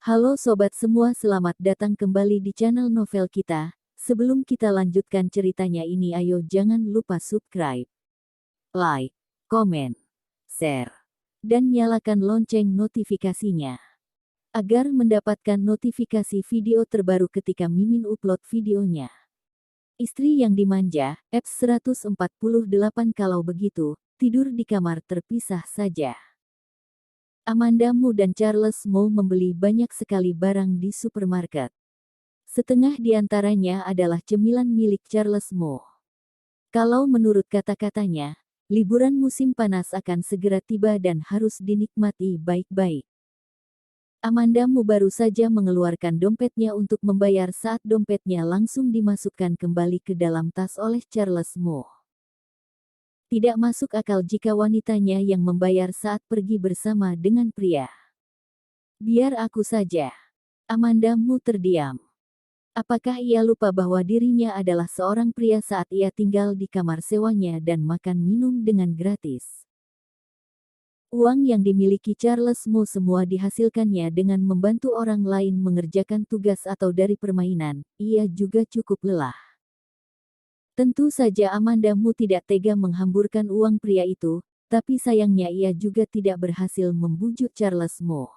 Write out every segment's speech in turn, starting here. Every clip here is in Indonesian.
Halo sobat semua, selamat datang kembali di channel novel kita. Sebelum kita lanjutkan ceritanya ini, ayo jangan lupa subscribe, like, komen, share, dan nyalakan lonceng notifikasinya agar mendapatkan notifikasi video terbaru ketika Mimin upload videonya. Istri yang dimanja, Eps 148. Kalau begitu, tidur di kamar terpisah saja. Amanda Mu dan Charles mau membeli banyak sekali barang di supermarket. Setengah di antaranya adalah cemilan milik Charles Mu. Kalau menurut kata-katanya, liburan musim panas akan segera tiba dan harus dinikmati baik-baik. Amanda Mu baru saja mengeluarkan dompetnya untuk membayar saat dompetnya langsung dimasukkan kembali ke dalam tas oleh Charles Mu. Tidak masuk akal jika wanitanya yang membayar saat pergi bersama dengan pria. Biar aku saja. Amanda Mu terdiam. Apakah ia lupa bahwa dirinya adalah seorang pria saat ia tinggal di kamar sewanya dan makan minum dengan gratis? Uang yang dimiliki Charles Mu semua dihasilkannya dengan membantu orang lain mengerjakan tugas atau dari permainan. Ia juga cukup lelah. Tentu saja Amanda Mu tidak tega menghamburkan uang pria itu, tapi sayangnya ia juga tidak berhasil membujuk Charles Mu.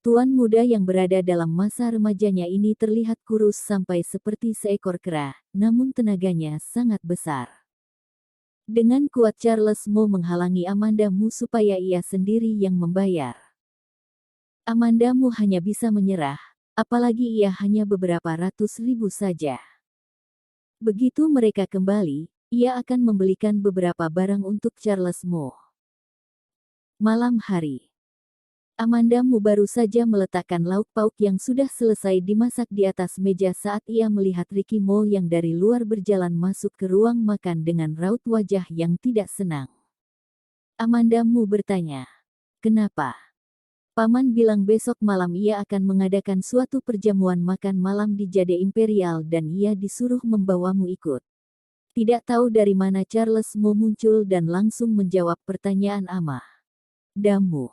Tuan muda yang berada dalam masa remajanya ini terlihat kurus sampai seperti seekor kera, namun tenaganya sangat besar. Dengan kuat Charles Mu menghalangi Amanda Mu supaya ia sendiri yang membayar. Amanda Mu hanya bisa menyerah, apalagi ia hanya beberapa ratus ribu saja. Begitu mereka kembali, ia akan membelikan beberapa barang untuk Charles Mu. Malam hari, Amanda Mu baru saja meletakkan lauk pauk yang sudah selesai dimasak di atas meja saat ia melihat Ricky Mo yang dari luar berjalan masuk ke ruang makan dengan raut wajah yang tidak senang. Amanda Mu bertanya, "Kenapa?" Paman bilang besok malam ia akan mengadakan suatu perjamuan makan malam di Jade Imperial dan ia disuruh membawamu ikut. Tidak tahu dari mana Charles Mu muncul dan langsung menjawab pertanyaan Amanda Mu.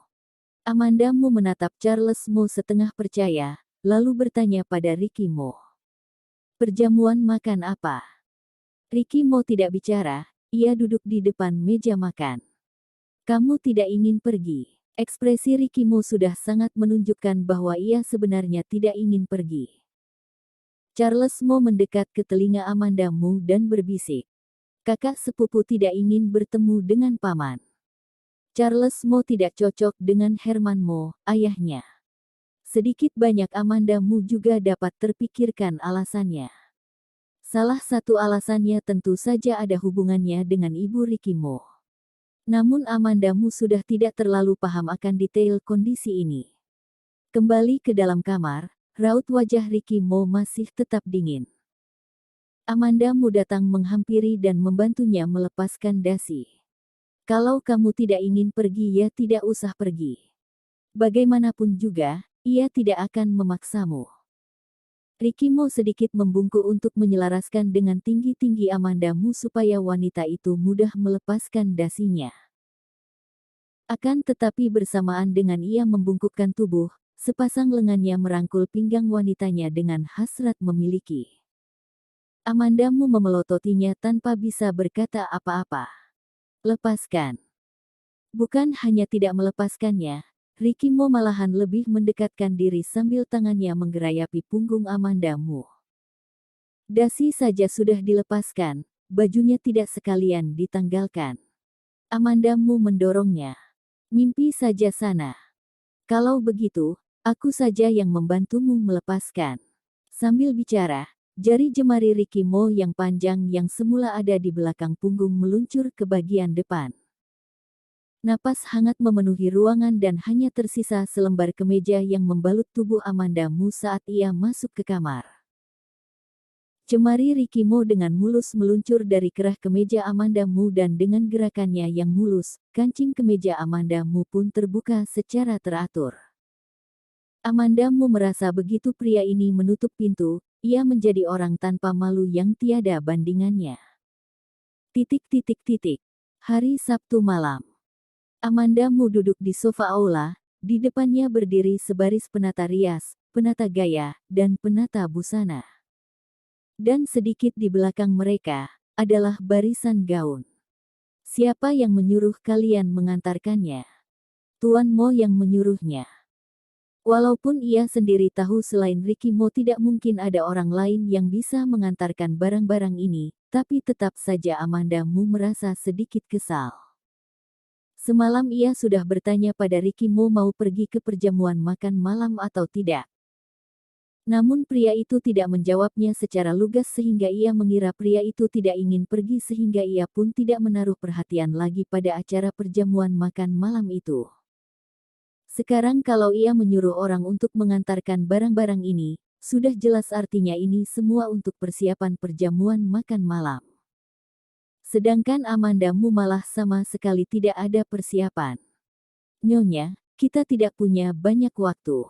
Amanda Mu menatap Charles Mu setengah percaya, lalu bertanya pada Ricky Mo. "Perjamuan makan apa?" Ricky Mo tidak bicara, ia duduk di depan meja makan. "Kamu tidak ingin pergi?" Ekspresi Ricky Mo sudah sangat menunjukkan bahwa ia sebenarnya tidak ingin pergi. Charles Mo mendekat ke telinga Amanda Mu dan berbisik. "Kakak sepupu tidak ingin bertemu dengan paman." Charles Mo tidak cocok dengan Herman Mo, ayahnya. Sedikit banyak Amanda Mu juga dapat terpikirkan alasannya. Salah satu alasannya tentu saja ada hubungannya dengan ibu Ricky Mo. Namun Amanda Mu sudah tidak terlalu paham akan detail kondisi ini. Kembali ke dalam kamar, raut wajah Ricky Mo masih tetap dingin. Amanda Mu datang menghampiri dan membantunya melepaskan dasi. "Kalau kamu tidak ingin pergi ya tidak usah pergi. Bagaimanapun juga, ia tidak akan memaksamu." Ricky Mo sedikit membungkuk untuk menyelaraskan dengan tinggi-tinggi Amanda Mu supaya wanita itu mudah melepaskan dasinya. Akan tetapi bersamaan dengan ia membungkukkan tubuh, sepasang lengannya merangkul pinggang wanitanya dengan hasrat memiliki. Amanda Mu memelototinya tanpa bisa berkata apa-apa. "Lepaskan." Bukan hanya tidak melepaskannya, Ricky Mo malahan lebih mendekatkan diri sambil tangannya menggerayapi punggung Amanda Mu. Dasi saja sudah dilepaskan, bajunya tidak sekalian ditanggalkan. Amanda Mu mendorongnya. "Mimpi saja sana. Kalau begitu, aku saja yang membantumu melepaskan." Sambil bicara, jari jemari Ricky Mo yang panjang yang semula ada di belakang punggung meluncur ke bagian depan. Napas hangat memenuhi ruangan dan hanya tersisa selembar kemeja yang membalut tubuh Amanda Mu saat ia masuk ke kamar. Jemari Ricky Mo dengan mulus meluncur dari kerah kemeja Amanda Mu dan dengan gerakannya yang mulus, kancing kemeja Amanda Mu pun terbuka secara teratur. Amanda Mu merasa begitu pria ini menutup pintu, ia menjadi orang tanpa malu yang tiada bandingannya. Hari Sabtu malam. Amanda Mu duduk di sofa aula, Di depannya berdiri sebaris penata rias, penata gaya, dan penata busana. Dan sedikit di belakang mereka, adalah barisan gaun. Siapa yang menyuruh kalian mengantarkannya? Tuan Mo yang menyuruhnya. Walaupun ia sendiri tahu selain Ricky Mo tidak mungkin ada orang lain yang bisa mengantarkan barang-barang ini, tapi tetap saja Amanda Mu merasa sedikit kesal. Semalam ia sudah bertanya pada Ricky Mo mau pergi ke perjamuan makan malam atau tidak. Namun pria itu tidak menjawabnya secara lugas sehingga ia mengira pria itu tidak ingin pergi sehingga ia pun tidak menaruh perhatian lagi pada acara perjamuan makan malam itu. Sekarang kalau ia menyuruh orang untuk mengantarkan barang-barang ini, sudah jelas artinya ini semua untuk persiapan perjamuan makan malam. Sedangkan Amanda Mu malah sama sekali tidak ada persiapan. Nyonya, kita tidak punya banyak waktu.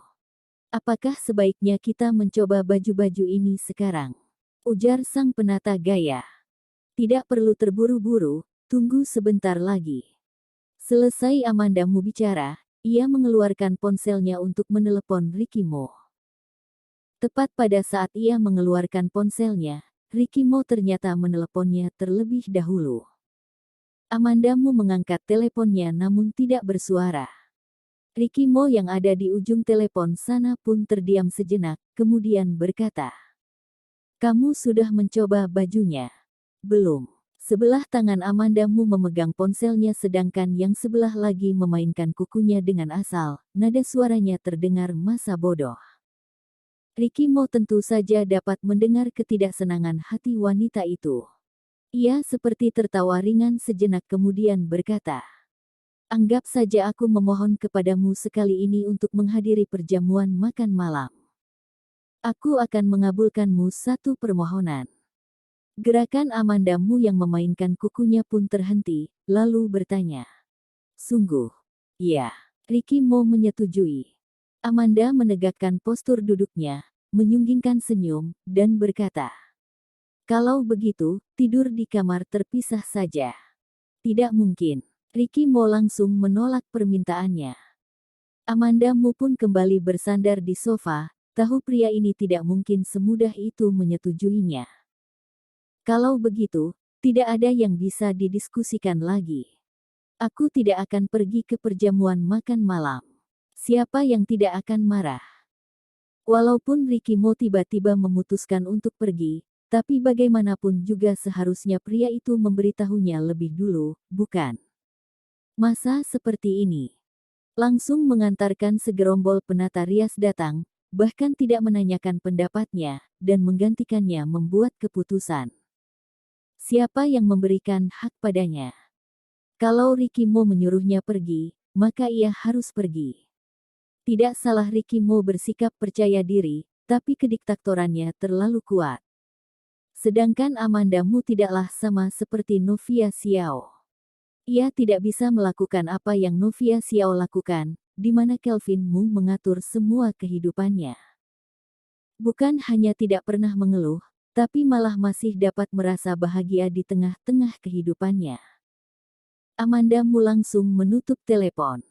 Apakah sebaiknya kita mencoba baju-baju ini sekarang? Ujar sang penata gaya. Tidak perlu terburu-buru, tunggu sebentar lagi. Selesai Amanda Mu bicara, ia mengeluarkan ponselnya untuk menelepon Ricky Mo. Tepat pada saat ia mengeluarkan ponselnya, Ricky Mo ternyata meneleponnya terlebih dahulu. Amanda Mu mengangkat teleponnya namun tidak bersuara. Ricky Mo yang ada di ujung telepon sana pun terdiam sejenak, kemudian berkata, "Kamu sudah mencoba bajunya?" "Belum." Sebelah tangan Amanda Mu memegang ponselnya sedangkan yang sebelah lagi memainkan kukunya dengan asal, nada suaranya terdengar masa bodoh. Ricky Mo tentu saja dapat mendengar ketidaksenangan hati wanita itu. Ia seperti tertawa ringan sejenak kemudian berkata, "Anggap saja aku memohon kepadamu sekali ini untuk menghadiri perjamuan makan malam. Aku akan mengabulkanmu satu permohonan." Gerakan Amanda Mu yang memainkan kukunya pun terhenti, lalu bertanya, "Sungguh?" "Iya." Ricky Mo menyetujui. Amanda menegakkan postur duduknya, menyunggingkan senyum, dan berkata, "Kalau begitu, tidur di kamar terpisah saja." "Tidak mungkin." Ricky Mo langsung menolak permintaannya. Amanda Mu pun kembali bersandar di sofa, tahu pria ini tidak mungkin semudah itu menyetujuinya. "Kalau begitu, tidak ada yang bisa didiskusikan lagi. Aku tidak akan pergi ke perjamuan makan malam." Siapa yang tidak akan marah? Walaupun Ricky Mo tiba-tiba memutuskan untuk pergi, tapi bagaimanapun juga seharusnya pria itu memberitahunya lebih dulu, bukan? Masa seperti ini. Langsung mengantarkan segerombol penata rias datang, bahkan tidak menanyakan pendapatnya, dan menggantikannya membuat keputusan. Siapa yang memberikan hak padanya? Kalau Ricky Mo menyuruhnya pergi, maka ia harus pergi. Tidak salah Ricky Mo bersikap percaya diri, tapi kediktatorannya terlalu kuat. Sedangkan Amanda Mu tidaklah sama seperti Novia Xiao. Ia tidak bisa melakukan apa yang Novia Xiao lakukan, di mana Kelvin Mu mengatur semua kehidupannya. Bukan hanya tidak pernah mengeluh, tapi malah masih dapat merasa bahagia di tengah-tengah kehidupannya. Amanda Mu langsung menutup telepon.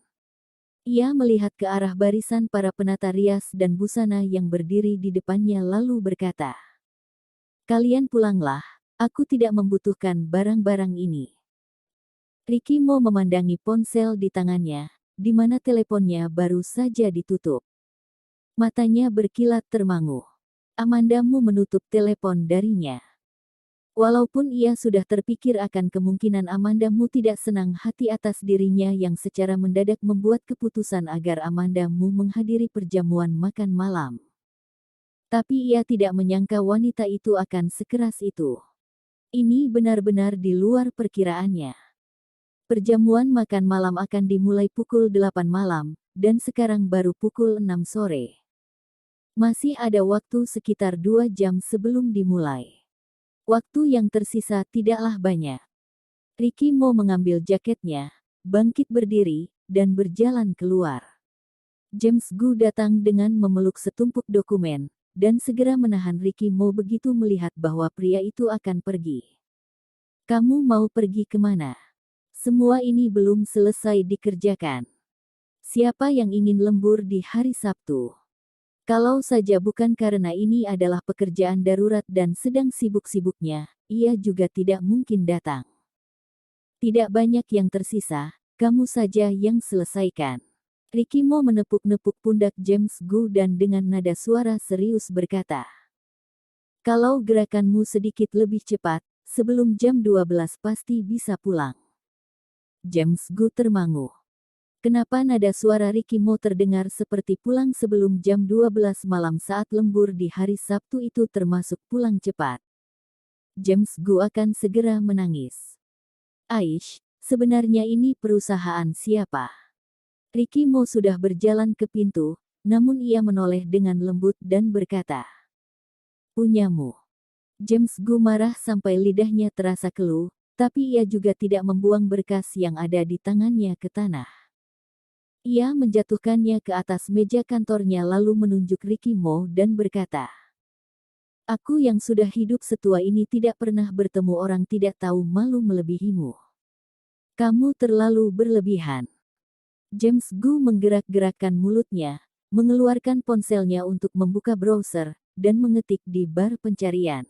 Ia melihat ke arah barisan para penata rias dan busana yang berdiri di depannya lalu berkata, "Kalian pulanglah, aku tidak membutuhkan barang-barang ini." Ricky Mo memandangi ponsel di tangannya, di mana teleponnya baru saja ditutup. Matanya berkilat termangu. Amanda Mu menutup telepon darinya. Walaupun ia sudah terpikir akan kemungkinan Amanda Mu tidak senang hati atas dirinya yang secara mendadak membuat keputusan agar Amanda Mu menghadiri perjamuan makan malam. Tapi ia tidak menyangka wanita itu akan sekeras itu. Ini benar-benar di luar perkiraannya. Perjamuan makan malam akan dimulai pukul 8 malam, dan sekarang baru pukul 6 sore. Masih ada waktu sekitar 2 jam sebelum dimulai. Waktu yang tersisa tidaklah banyak. Ricky Mo mengambil jaketnya, bangkit berdiri, dan berjalan keluar. James Gu datang dengan memeluk setumpuk dokumen, dan segera menahan Ricky Mo begitu melihat bahwa pria itu akan pergi. "Kamu mau pergi kemana? Semua ini belum selesai dikerjakan." Siapa yang ingin lembur di hari Sabtu? Kalau saja bukan karena ini adalah pekerjaan darurat dan sedang sibuk-sibuknya, ia juga tidak mungkin datang. Tidak banyak yang tersisa, kamu saja yang selesaikan. Ricky Mo menepuk-nepuk pundak James Gu dan dengan nada suara serius berkata, "Kalau gerakanmu sedikit lebih cepat, sebelum jam 12 pasti bisa pulang." James Gu termangu. Kenapa nada suara Ricky Mo terdengar seperti pulang sebelum jam 12 malam saat lembur di hari Sabtu itu termasuk pulang cepat? James Gu akan segera menangis. Aish, sebenarnya ini perusahaan siapa? Ricky Mo sudah berjalan ke pintu, namun ia menoleh dengan lembut dan berkata, "Punyamu." James Gu marah sampai lidahnya terasa keluh, tapi ia juga tidak membuang berkas yang ada di tangannya ke tanah. Ia menjatuhkannya ke atas meja kantornya lalu menunjuk Ricky Mo dan berkata, "Aku yang sudah hidup setua ini tidak pernah bertemu orang tidak tahu malu melebihimu. Kamu terlalu berlebihan." James Gu menggerak-gerakkan mulutnya, mengeluarkan ponselnya untuk membuka browser, dan mengetik di bar pencarian.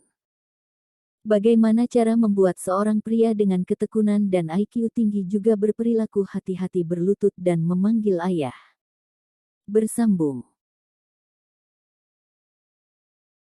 Bagaimana cara membuat seorang pria dengan ketekunan dan IQ tinggi juga berperilaku hati-hati berlutut dan memanggil ayah? Bersambung.